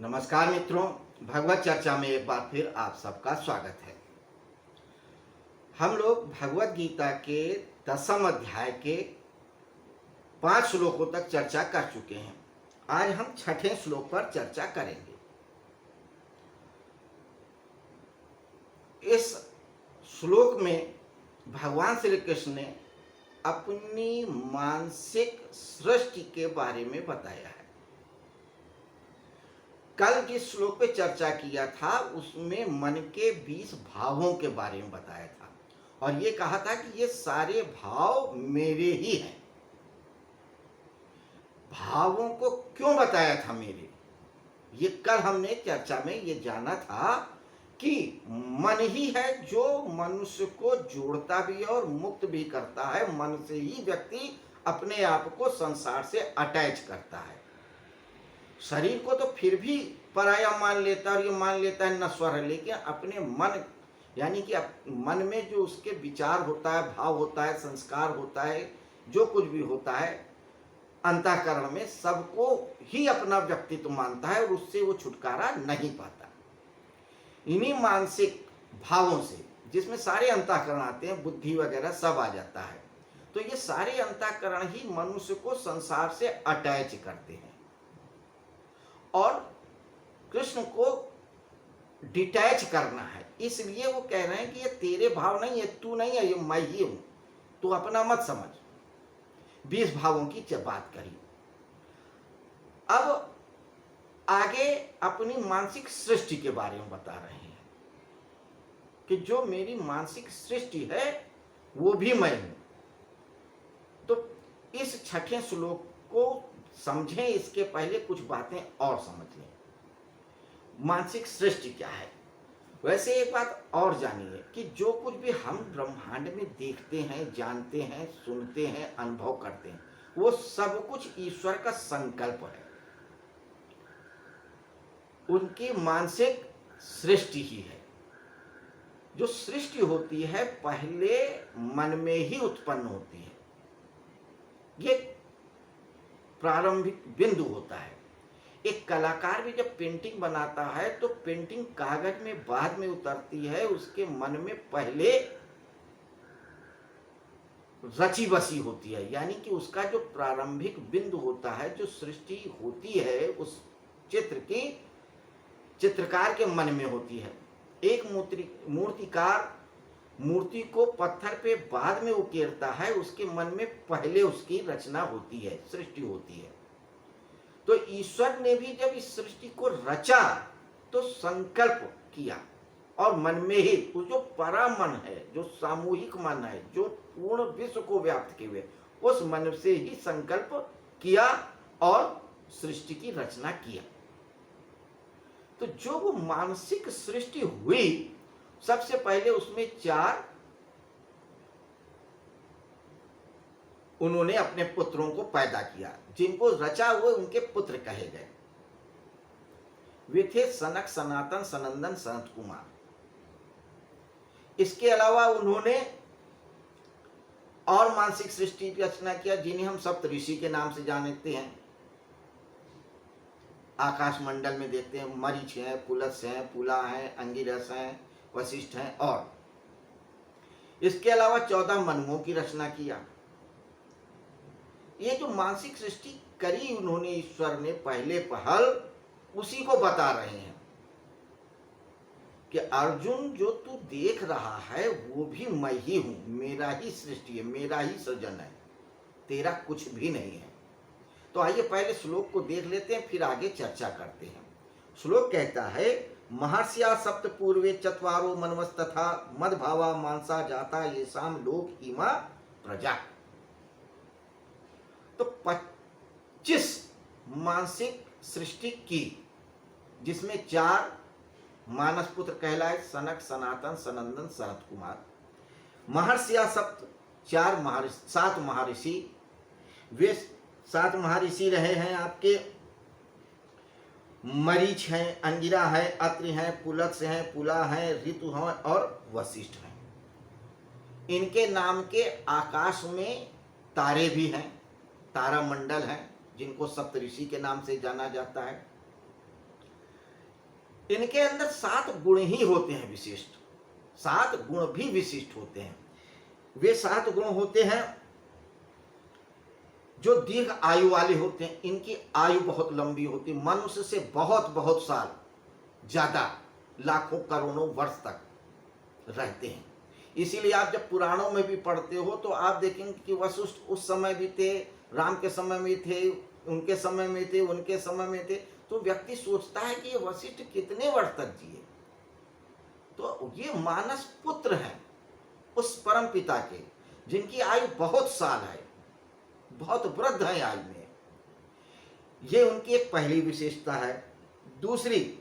नमस्कार मित्रों, भगवत चर्चा में एक बार फिर आप सबका स्वागत है। हम लोग भगवत गीता के 10वें अध्याय के 5 श्लोकों तक चर्चा कर चुके हैं। आज हम 6ठे श्लोक पर चर्चा करेंगे। इस श्लोक में भगवान श्री कृष्ण ने अपनी मानसिक सृष्टि के बारे में बताया है। कल जिस श्लोक पे चर्चा किया था उसमें मन के 20 भावों के बारे में बताया था और ये कहा था कि ये सारे भाव मेरे ही हैं। भावों को क्यों बताया था मेरे, ये कल हमने चर्चा में ये जाना था कि मन ही है जो मनुष्य को जोड़ता भी है और मुक्त भी करता है। मन से ही व्यक्ति अपने आप को संसार से अटैच करता है। शरीर को तो फिर भी पराया मान लेता है और ये मान लेता है नश्वर है, लेकिन अपने मन यानी कि मन में जो उसके विचार होता है, भाव होता है, संस्कार होता है, जो कुछ भी होता है अंतःकरण में, सबको ही अपना व्यक्तित्व मानता है और उससे वो छुटकारा नहीं पाता। इन्हीं मानसिक भावों से, जिसमें सारे अंतःकरण आते हैं, बुद्धि वगैरह सब आ जाता है, तो ये सारे अंतःकरण ही मनुष्य को संसार से अटैच करते हैं और कृष्ण को डिटैच करना है। इसलिए वो कह रहे हैं कि ये तेरे भाव नहीं है, तू नहीं है, ये मैं ही हूं, तू अपना मत समझ। 20 भावों की बात करी। अब आगे अपनी मानसिक सृष्टि के बारे में बता रहे हैं कि जो मेरी मानसिक सृष्टि है वो भी मैं हूं। तो इस 6ठे श्लोक को समझें, इसके पहले कुछ बातें और समझ लें। मानसिक सृष्टि क्या है? वैसे एक बात और जानिए कि जो कुछ भी हम ब्रह्मांड में देखते हैं, जानते हैं, सुनते हैं, अनुभव करते हैं, वो सब कुछ ईश्वर का संकल्प है, उनकी मानसिक सृष्टि ही है। जो सृष्टि होती है पहले मन में ही उत्पन्न होती है। ये प्रारंभिक बिंदु होता है। एक कलाकार भी जब पेंटिंग बनाता है तो पेंटिंग कागज में बाद में उतरती है, उसके मन में पहले रची बसी होती है। यानी कि उसका जो प्रारंभिक बिंदु होता है, जो सृष्टि होती है उस चित्र की, चित्रकार के मन में होती है। एक मूर्तिकार मूर्ति को पत्थर पे बाद में उकेरता है, उसके मन में पहले उसकी रचना होती है, सृष्टि होती है। तो ईश्वर ने भी जब इस सृष्टि को रचा तो संकल्प किया और मन में ही जो परम मन है, जो सामूहिक मन है, जो पूर्ण विश्व को व्याप्त किए हुए, उस मन से ही संकल्प किया और सृष्टि की रचना किया। तो जो वो मानसिक सृष्टि हुई, सबसे पहले उसमें 4 उन्होंने अपने पुत्रों को पैदा किया, जिनको रचा हुए उनके पुत्र कहे गए। वे थे सनक, सनातन, सनंदन, सनत कुमार। इसके अलावा उन्होंने और मानसिक सृष्टि की रचना किया, जिन्हें हम सप्त ऋषि के नाम से जानते हैं। आकाश मंडल में देखते हैं, मरीच हैं, पुलत्स्य हैं, पुला हैं, अंगिरस हैं, वशिष्ठ हैं। और इसके अलावा 14 मनुओं की रचना किया। ये जो मानसिक सृष्टि करी उन्होंने, ईश्वर ने पहले पहल, उसी को बता रहे हैं कि अर्जुन जो तू देख रहा है वो भी मैं ही हूं, मेरा ही सृष्टि है, मेरा ही सृजन है, तेरा कुछ भी नहीं है। तो आइए पहले श्लोक को देख लेते हैं, फिर आगे चर्चा करते हैं। श्लोक कहता है, महर्षिया सप्त पूर्वे चत्वारो मनवस्तथा मदभावा मानसा जाता येषाम लोक इमा प्रजा। तो 25 मानसिक सृष्टि की, जिसमें 4 मानस पुत्र कहलाए, सनक, सनातन, सनंदन, सनत कुमार। महर्षिया सप्त, 7 महर्षि। वे 7 महर्षि रहे हैं आपके, मरीच हैं, अंगिरा है, अत्रि हैं, पुलत्स्य हैं, पुला हैं, ऋतु हैं और वशिष्ठ हैं। इनके नाम के आकाश में तारे भी हैं, तारा मंडल हैं, जिनको सप्तऋषि के नाम से जाना जाता है। इनके अंदर 7 गुण ही होते हैं विशिष्ट, 7 गुण भी विशिष्ट होते हैं। वे 7 गुण होते हैं जो दीर्घ आयु वाले होते हैं, इनकी आयु बहुत लंबी होती है, मनुष्य से बहुत बहुत साल ज्यादा, लाखों करोड़ों वर्ष तक रहते हैं। इसीलिए आप जब पुराणों में भी पढ़ते हो तो आप देखेंगे कि वशिष्ठ उस समय भी थे, राम के समय में थे, उनके समय में थे, उनके समय में थे, तो व्यक्ति सोचता है कि ये वशिष्ठ कितने वर्ष तक जिए। तो ये मानस पुत्र हैं उस परम पिता के, जिनकी आयु बहुत साल है, बहुत वृद्ध है आयु में। ये उनकी एक पहली विशेषता है। दूसरी,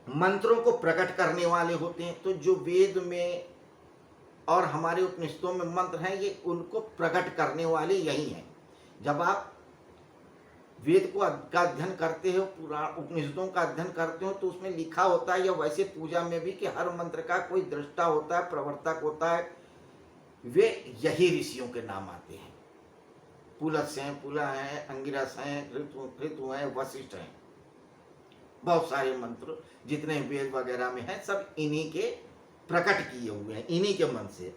मंत्रों को प्रकट करने वाले होते हैं। तो जो वेद में और हमारे उपनिषदों में मंत्र हैं, ये उनको प्रकट करने वाले यही हैं। जब आप वेद को का अध्ययन करते हो, पूरा उपनिषदों का अध्ययन करते हो, तो उसमें लिखा होता है, या वैसे पूजा में भी, कि हर मंत्र का कोई दृष्टा होता है, प्रवर्तक होता है। वे यही ऋषियों के नाम आते हैं। पुलस्त्य हैं, पुला हैं, अंगिरस हैं, ऋतु हैं, वशिष्ठ हैं। बहुत सारे मंत्र जितने वेद वगैरह में हैं, सब इन्हीं के प्रकट किए हुए हैं, इन्हीं के मन से।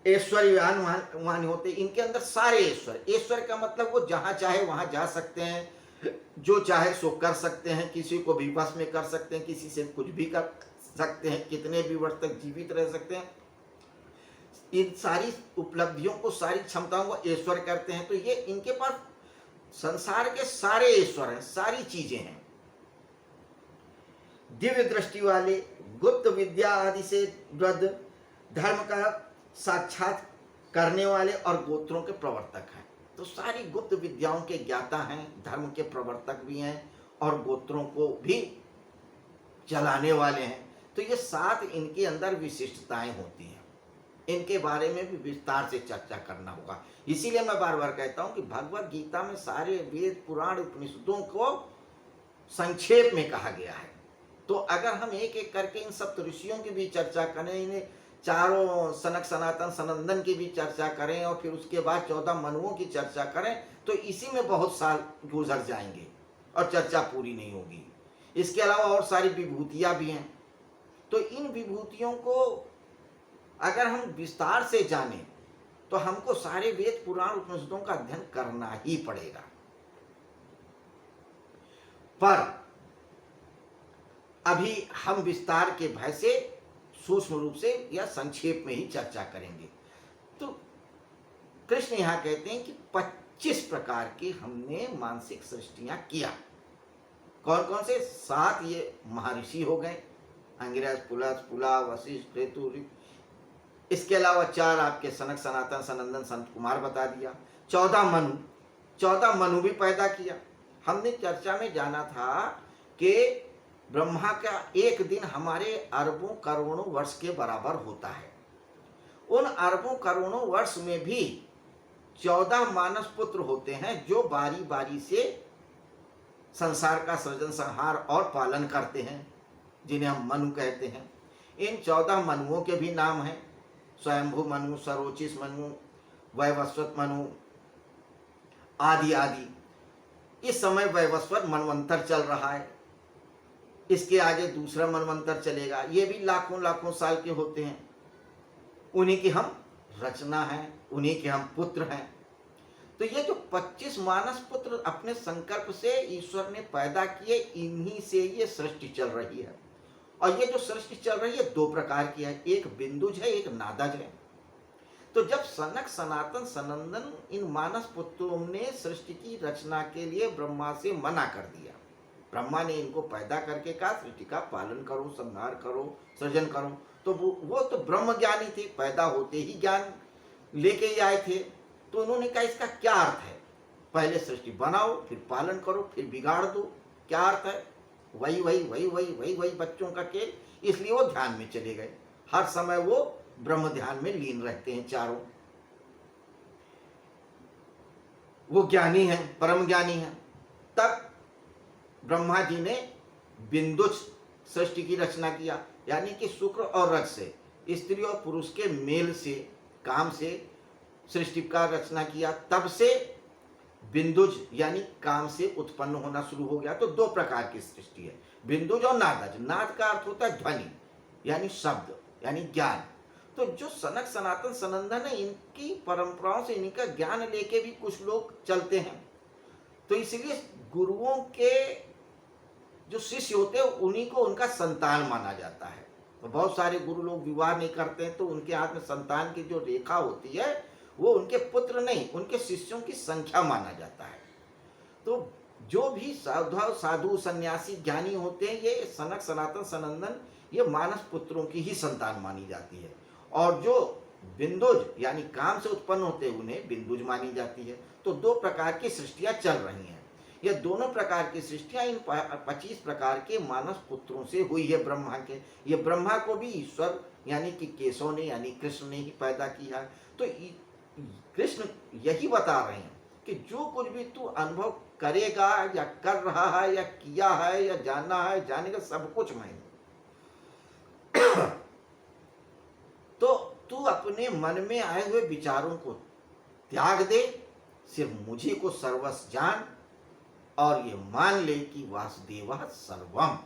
ऐश्वर्यवान होते, इनके अंदर सारे ईश्वर। ईश्वर का मतलब वो जहां चाहे वहां जा सकते हैं, जो चाहे सो कर सकते हैं, किसी को भी वश में कर सकते हैं, किसी से कुछ भी कर सकते हैं, कितने भी वर्ष तक जीवित रह सकते हैं। इन सारी उपलब्धियों को, सारी क्षमताओं को ईश्वर करते हैं। तो ये इनके पास संसार के सारे ईश्वर हैं, सारी चीजें हैं। दिव्य दृष्टि वाले, गुप्त विद्या आदि से वृद्ध, धर्म का साक्षात करने वाले और गोत्रों के प्रवर्तक हैं। तो सारी गुप्त विद्याओं के ज्ञाता हैं, धर्म के प्रवर्तक भी हैं और गोत्रों को भी चलाने वाले हैं। तो ये 7 इनके अंदर विशिष्टताएं होती हैं। इनके बारे में भी विस्तार से चर्चा करना होगा। इसीलिए मैं बार बार कहता हूं कि भगवत गीता में सारे वेद, पुराण, उपनिषदों को संक्षेप में कहा गया है। तो अगर हम एक एक करके इन सब ऋषियों की भी चर्चा करें, इन्हें चारों सनक सनातन सनंदन की भी चर्चा करें, और फिर उसके बाद 14 मनुओं की चर्चा करें, तो इसी में बहुत साल गुजर जाएंगे और चर्चा पूरी नहीं होगी। इसके अलावा और सारी विभूतियां भी हैं। तो इन विभूतियों को अगर हम विस्तार से जानें तो हमको सारे वेद, पुराण, उपनिषदों का अध्ययन करना ही पड़ेगा। पर अभी हम विस्तार के भय से सूक्ष्म रूप से या संक्षेप में ही चर्चा करेंगे। तो कृष्ण यहां कहते हैं कि 25 प्रकार की हमने मानसिक सृष्टियां किया। कौन कौन से? 7 ये महर्षि हो गए, अंगिरस, पुलस्त्य, पुला, वशिष्ठ, ऋतु। इसके अलावा 4 आपके सनक सनातन सनंदन संत कुमार बता दिया। 14 मनु भी पैदा किया। हमने चर्चा में जाना था कि ब्रह्मा का एक दिन हमारे अरबों करोड़ों वर्ष के बराबर होता है। उन अरबों करोड़ों वर्ष में भी 14 मानस पुत्र होते हैं, जो बारी बारी से संसार का सृजन, संहार और पालन करते हैं, जिन्हें हम मनु कहते हैं। इन 14 मनुओं के भी नाम हैं, स्वयंभू मनु, सरोचिस मनु, वैवस्वत मनु आदि आदि। इस समय वैवस्वत मनवंतर चल रहा है, इसके आगे दूसरा मनवंतर चलेगा। ये भी लाखों लाखों साल के होते हैं। उन्हीं की हम रचना है, उन्हीं के हम पुत्र हैं। तो ये जो 25 मानस पुत्र अपने संकल्प से ईश्वर ने पैदा किए, इन्हीं से ये सृष्टि चल रही है। और ये जो सृष्टि चल रही है 2 प्रकार की है, एक बिंदुज है, एक नादज है। तो जब सनक सनातन सनंदन इन मानस पुत्रों ने सृष्टि की रचना के लिए ब्रह्मा से मना कर दिया, ब्रह्मा ने इनको पैदा करके कहा सृष्टि का पालन करो, संहार करो, सृजन करो, तो वो तो ब्रह्म ज्ञानी थे, पैदा होते ही ज्ञान लेके ही आए थे। तो उन्होंने कहा इसका क्या अर्थ है, पहले सृष्टि बनाओ, फिर पालन करो, फिर बिगाड़ दो, क्या अर्थ है? वही वही वही वही वही वही बच्चों का खेल। इसलिए वो ध्यान में चले गए। हर समय वो ब्रह्म ध्यान में लीन रहते हैं चारों। वो ज्ञानी हैं, परम ज्ञानी हैं। तब ब्रह्मा जी ने बिंदुज सृष्टि की रचना किया, यानी कि शुक्र और रज से, स्त्री और पुरुष के मेल से, काम से सृष्टि का रचना किया। तब से बिंदुज यानी काम से उत्पन्न होना शुरू हो गया। तो दो प्रकार की सृष्टि है, बिंदुज और नादज। नाद का अर्थ होता है ध्वनि यानी शब्द यानी ज्ञान। तो जो सनक सनातन सनंदन है, इनकी परंपराओं से इनका ज्ञान लेके भी कुछ लोग चलते हैं। तो इसलिए गुरुओं के जो शिष्य होते हैं उन्हीं को उनका संतान माना जाता है। तो बहुत सारे गुरु लोग विवाह नहीं करते हैं, तो उनके हाथ में संतान की जो रेखा होती है वो उनके पुत्र नहीं, उनके शिष्यों की संख्या माना जाता है। तो जो भी साधु सन्यासी ज्ञानी होते हैं, ये सनक सनातन सनंदन ये मानस पुत्रों की ही संतान मानी जाती है। और जो बिंदुज यानी काम से उत्पन्न होते हैं उन्हें बिंदुज मानी जाती है। तो दो प्रकार की सृष्टियां चल रही हैं। ये दोनों प्रकार की सृष्टियां इन 25 प्रकार के मानस पुत्रों से हुई है ब्रह्मा के। ये ब्रह्मा को भी ईश्वर यानी कि केशव ने यानी कृष्ण ने ही पैदा किया। तो कृष्ण यही बता रहे हैं कि जो कुछ भी तू अनुभव करेगा या कर रहा है या किया है या जानना है, जानेगा, सब कुछ मैं हूं। तो तू अपने मन में आए हुए विचारों को त्याग दे, सिर्फ मुझे को सर्वस्व जान और ये मान ले कि वासुदेव सर्वम।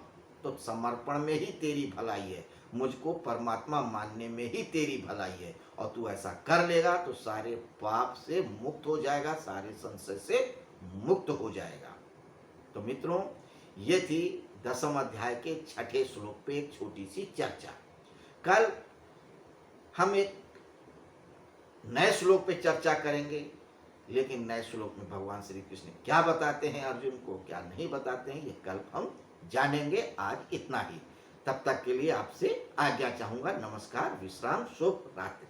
तो समर्पण में ही तेरी भलाई है, मुझको परमात्मा मानने में ही तेरी भलाई है। और तू ऐसा कर लेगा तो सारे पाप से मुक्त हो जाएगा, सारे संशय से मुक्त हो जाएगा। तो मित्रों, ये थी 10वें अध्याय के 6ठे श्लोक पे एक छोटी सी चर्चा। कल हम एक नए श्लोक पे चर्चा करेंगे, लेकिन नए श्लोक में भगवान श्री कृष्ण क्या बताते हैं अर्जुन को, क्या नहीं बताते हैं, ये कल हम जानेंगे। आज इतना ही। तब तक के लिए आपसे आज्ञा चाहूंगा। नमस्कार, विश्राम, शुभ रात्रि।